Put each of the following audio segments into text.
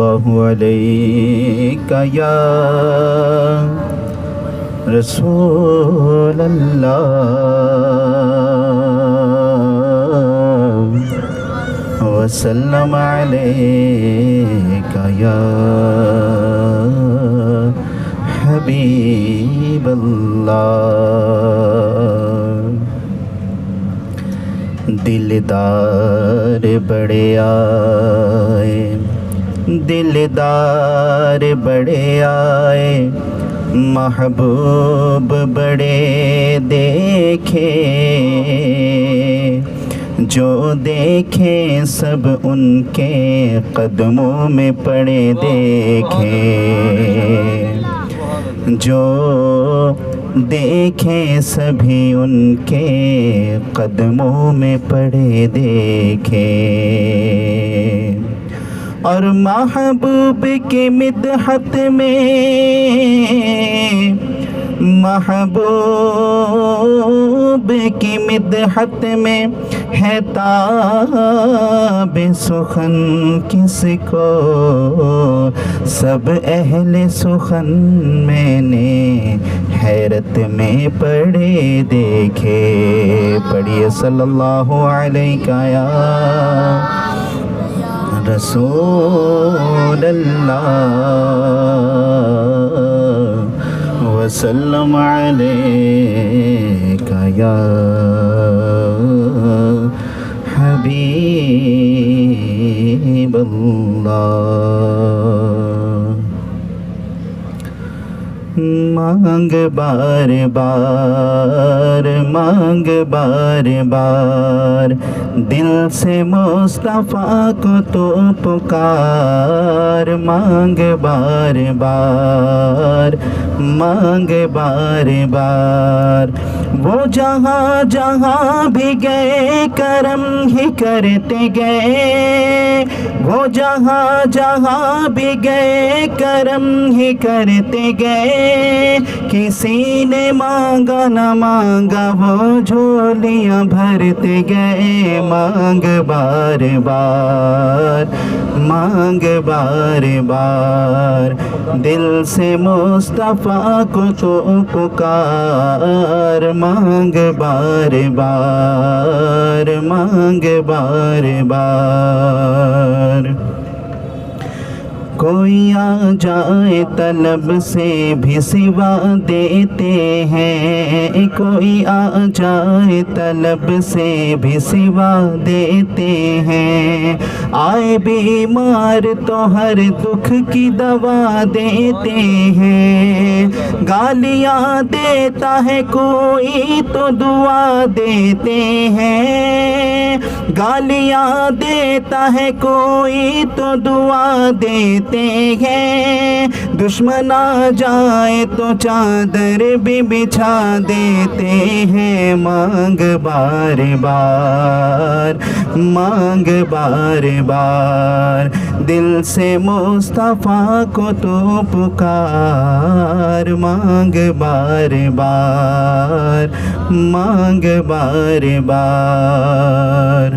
सल्लल्लाहु अलैका या रसूल अल्लाह वसल्लम अलैका या हबीब अल्लाह। दिलदार बड़े आए, दिलदार बड़े आए, महबूब बड़े देखे, जो देखे सब उनके कदमों में पड़े देखे, जो देखे सभी उनके कदमों में पड़े देखे। और महबूब की मिदहत में, महबूब की मिदहत में है ताब सुखन किसको, सब अहले सुखन मैंने हैरत में पड़े देखे। पढ़िए सल्लल्लाहु अलैका या रसूल अल्लाह वसल्लम अलैका या हबीब अल्लाह। मांग बार बार, मांग बार बार, दिल से मुस्तफ़ा को तो पुकार। मांग बार बार, मांग बार बार, वो जहाँ जहाँ भी गए करम ही करते गए, वो जहाँ जहाँ भी गए करम ही करते गए। किसी ने मांगा न मांगा वो झोलियाँ भरते गए। मांग बार बार, मांग बार बार, दिल से मुस्तफ़ा को तो पुकार। मांग बार बार, मांग बार बार, कोई आ जाए तलब से भी सिवा देते हैं, कोई आ जाए तलब से भी सिवा देते हैं। आए बीमार तो हर दुख की दवा देते हैं। गालियाँ देता है कोई तो दुआ देते हैं, गालियाँ देता है कोई तो दुआ देते हैं। दुश्मन आ जाए तो चादर भी बिछा देते हैं। मांग बार बार, मांग बार बार, दिल से मुस्तफ़ा को तो पुकार। मांग बार बार, मांग बार बार,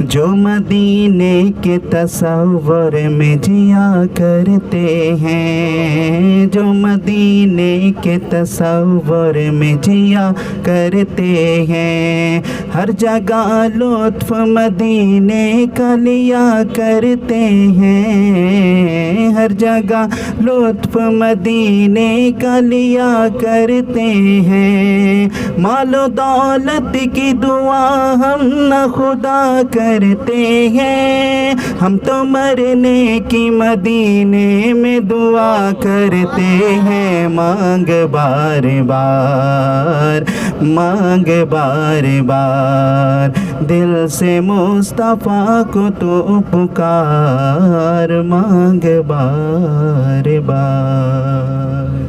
जो मदीने के तसव्वुर में जिया करते हैं, जो मदीने के तसव्वुर में जिया करते हैं। हर जगह लुत्फ़ मदीने का लिया करते हैं, हर जगह लुत्फ़ मदीने का लिया करते हैं। मालो दौलत की दुआ हम न खुदा करते हैं, हम तो मरने की मदीने में दुआ करते हैं। मांग बार बार, मांग बार बार, दिल से मुस्तफ़ा को तो पुकार। मांग बार बार।